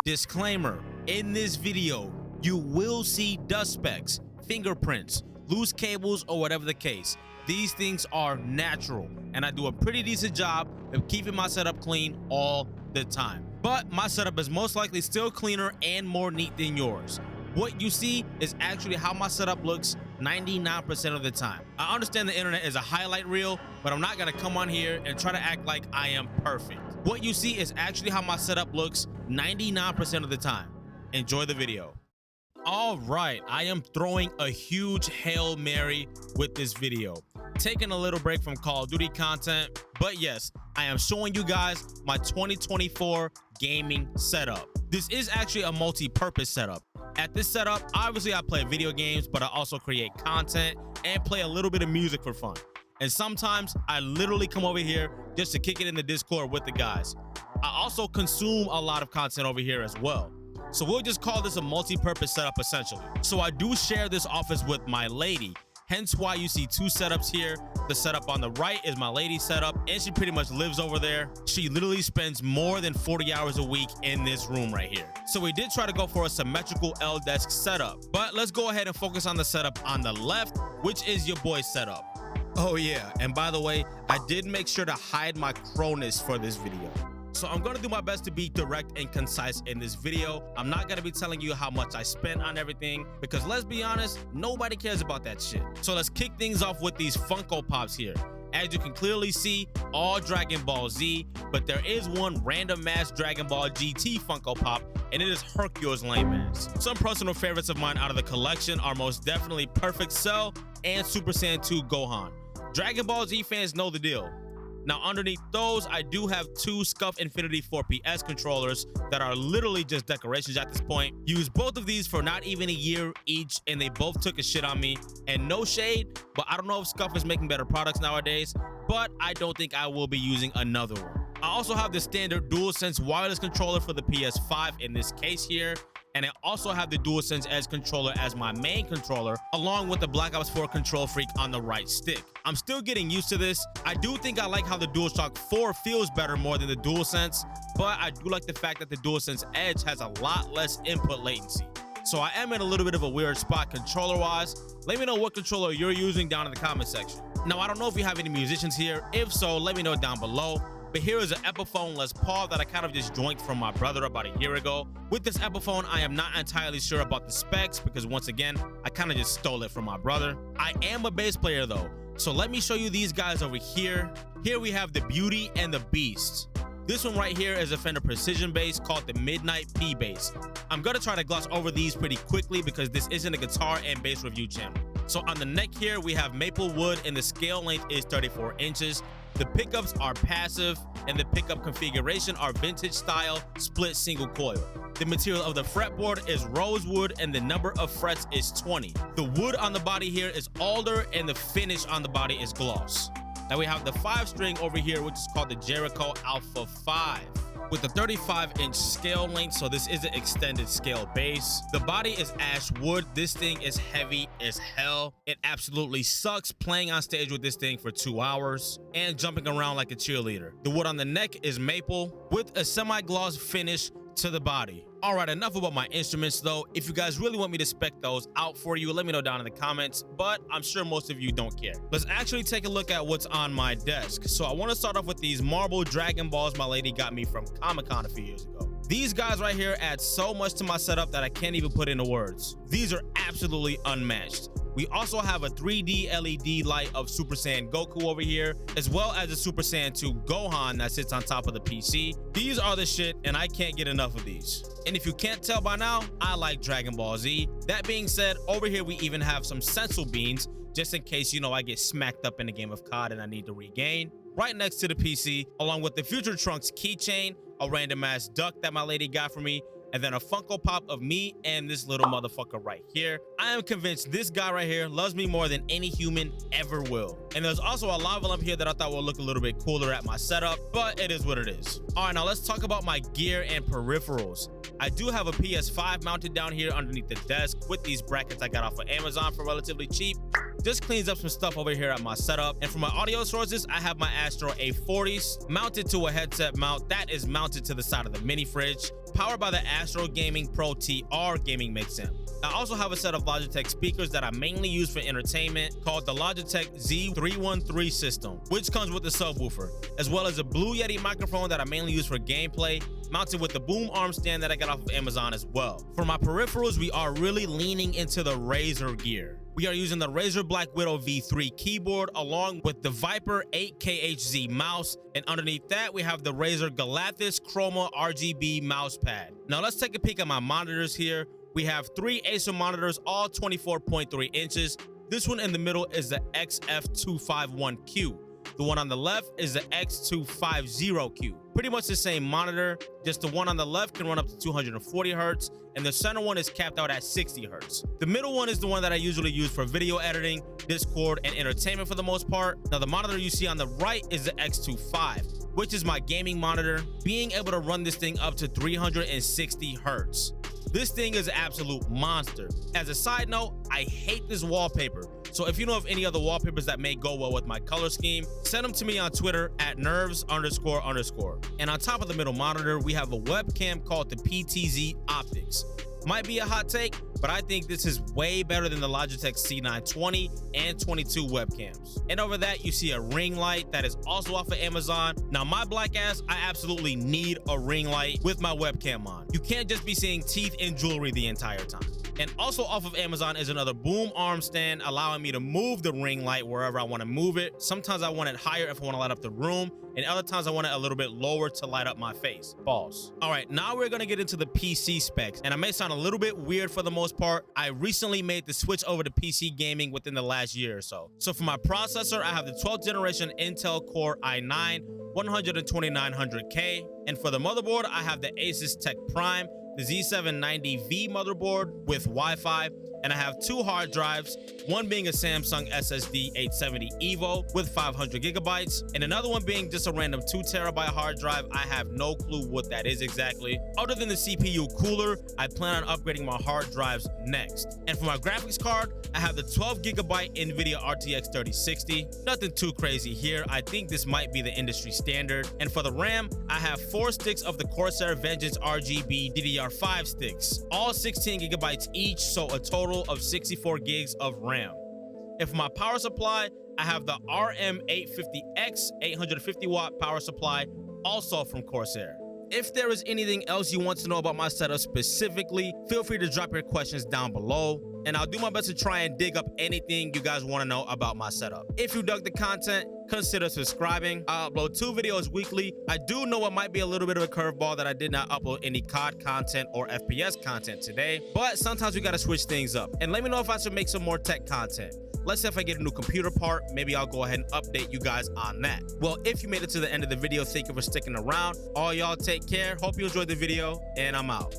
Disclaimer, in this video, you will see dust specks, fingerprints, loose cables, or whatever the case. These things are natural, and I do a pretty decent job of keeping my setup clean all the time. But my setup is most likely still cleaner and more neat than yours. What you see is actually how my setup looks 99% of the time. I understand the internet is a highlight reel, but I'm not gonna come on here and try to act like I am perfect. What you see is actually how my setup looks 99% of the time. Enjoy the video. All right, I am throwing a huge Hail Mary with this video. Taking a little break from Call of Duty content, but yes, I am showing you guys my 2024 gaming setup. This is actually a multi-purpose setup. At this setup, obviously I play video games, but I also create content and play a little bit of music for fun. And sometimes I literally come over here just to kick it in the Discord with the guys. I also consume a lot of content over here as well. So we'll just call this a multi-purpose setup essentially. So I do share this office with my lady, hence why you see two setups here. The setup on the right is my lady's setup, and she pretty much lives over there. She literally spends more than 40 hours a week in this room right here. So we did try to go for a symmetrical L-desk setup, but let's go ahead and focus on the setup on the left, which is your boy's setup. Oh yeah, and by the way, I did make sure to hide my Cronus for this video. So I'm gonna do my best to be direct and concise in this video. I'm not gonna be telling you how much I spent on everything, because let's be honest, nobody cares about that shit. So let's kick things off with these Funko Pops here. As you can clearly see, all Dragon Ball Z, but there is one random mass Dragon Ball GT Funko Pop, and it is Hercule's Lane Mass. Some personal favorites of mine out of the collection are most definitely Perfect Cell and Super Saiyan 2 Gohan. Dragon Ball Z fans know the deal. Now underneath those, I do have two Scuff Infinity 4PS controllers that are literally just decorations at this point. Used both of these for not even a year each, and they both took a shit on me. And no shade, but I don't know if Scuff is making better products nowadays, but I don't think I will be using another one. I also have the standard DualSense wireless controller for the PS5 in this case here, and I also have the DualSense Edge controller as my main controller, along with the Black Ops 4 Control Freak on the right stick. I'm still getting used to this. I do think I like how the DualShock 4 feels better more than the DualSense, but I do like the fact that the DualSense Edge has a lot less input latency. So I am in a little bit of a weird spot controller-wise. Let me know what controller you're using down in the comment section. Now, I don't know if you have any musicians here. If so, let me know down below. But here is an Epiphone Les Paul that I kind of just joinked from my brother about a year ago. With this Epiphone, I am not entirely sure about the specs because once again, I kind of just stole it from my brother. I am a bass player though, so let me show you these guys over here. Here we have the Beauty and the Beast. This one right here is a Fender Precision bass called the Midnight P bass. I'm gonna try to gloss over these pretty quickly because this isn't a guitar and bass review channel. So on the neck here, we have maple wood and the scale length is 34 inches. The pickups are passive and the pickup configuration are vintage style split single coil. The material of the fretboard is rosewood and the number of frets is 20. The wood on the body here is alder and the finish on the body is gloss. Now we have the 5-string over here, which is called the Jericho Alpha 5. With a 35-inch scale length, so this is an extended scale bass. The body is ash wood. This thing is heavy as hell. It absolutely sucks playing on stage with this thing for 2 hours and jumping around like a cheerleader. The wood on the neck is maple with a semi-gloss finish to the body. All right, enough about my instruments though. If you guys really want me to spec those out for you, let me know down in the comments, but I'm sure most of you don't care. Let's actually take a look at what's on my desk. So I want to start off with these marble Dragon Balls my lady got me from Comic-Con a few years ago. These guys right here add so much to my setup that I can't even put into words. These are absolutely unmatched. We also have a 3D LED light of Super Saiyan Goku over here, as well as a Super Saiyan 2 Gohan that sits on top of the PC. These are the shit, and I can't get enough of these. And if you can't tell by now, I like Dragon Ball Z. That being said, over here we even have some Sensu beans, just in case, you know, I get smacked up in a game of COD and I need to regain. Right next to the PC, along with the Future Trunks keychain, a random ass duck that my lady got for me, and then a Funko Pop of me and this little motherfucker right here. I am convinced this guy right here loves me more than any human ever will. And there's also a lava lamp here that I thought would look a little bit cooler at my setup, but it is what it is. All right, now let's talk about my gear and peripherals. I do have a PS5 mounted down here underneath the desk with these brackets I got off of Amazon for relatively cheap. Just cleans up some stuff over here at my setup. And for my audio sources, I have my Astro A40s mounted to a headset mount that is mounted to the side of the mini fridge, powered by the Astro Gaming Pro TR gaming mix amp. I also have a set of Logitech speakers that I mainly use for entertainment called the Logitech Z313 system, which comes with the subwoofer, as well as a Blue Yeti microphone that I mainly use for gameplay, mounted with the boom arm stand that I got off of Amazon as well. For my peripherals, we are really leaning into the Razer gear. We are using the Razer Black Widow V3 keyboard along with the Viper 8KHZ mouse, and underneath that we have the Razer Galathis Chroma RGB mouse pad. Now let's take a peek at my monitors here. We have 3 Acer monitors, all 24.3 inches. This one in the middle is the XF251Q. The one on the left is the X250Q. Pretty much the same monitor, just the one on the left can run up to 240 Hertz, and the center one is capped out at 60 Hertz. The middle one is the one that I usually use for video editing, Discord, and entertainment for the most part. Now the monitor you see on the right is the X25, which is my gaming monitor, being able to run this thing up to 360 Hertz. This thing is an absolute monster. As a side note, I hate this wallpaper. So if you know of any other wallpapers that may go well with my color scheme, send them to me on Twitter at nerves__. And on top of the middle monitor, we have a webcam called the PTZ Optics. Might be a hot take, but I think this is way better than the Logitech C920 and 22 webcams. And over that, you see a ring light that is also off of Amazon. Now, my black ass, I absolutely need a ring light with my webcam on. You can't just be seeing teeth and jewelry the entire time. And also off of Amazon is another boom arm stand, allowing me to move the ring light wherever I want to move it. Sometimes I want it higher if I want to light up the room, and other times I want it a little bit lower to light up my face. Balls. All right, now we're going to get into the PC specs, and I may sound a little bit weird for the most part. I recently made the switch over to PC gaming within the last year or so. So for my processor, I have the 12th generation Intel Core i9 12900K, and for the motherboard, I have the Asus Tech Prime, the Z790V motherboard with Wi-Fi, and I have 2 hard drives, one being a Samsung SSD 870 EVO with 500 gigabytes, and another one being just a random 2 terabyte hard drive. I have no clue what that is exactly. Other than the CPU cooler, I plan on upgrading my hard drives next. And for my graphics card, I have the 12 gigabyte NVIDIA RTX 3060. Nothing too crazy here. I think this might be the industry standard. And for the RAM, I have 4 sticks of the Corsair Vengeance RGB DDR5 sticks, all 16 gigabytes each, so a total of 64 gigs of RAM. And for my power supply, I have the RM850X 850 watt power supply, also from Corsair. If there is anything else you want to know about my setup specifically, feel free to drop your questions down below, and I'll do my best to try and dig up anything you guys want to know about my setup. If you dug the content, consider subscribing. I upload 2 videos weekly. I do know it might be a little bit of a curveball that I did not upload any COD content or FPS content today, but sometimes we gotta switch things up. And let me know if I should make some more tech content. Let's say if I get a new computer part, maybe I'll go ahead and update you guys on that. Well, if you made it to the end of the video, thank you for sticking around. All y'all take care. Hope you enjoyed the video, and I'm out.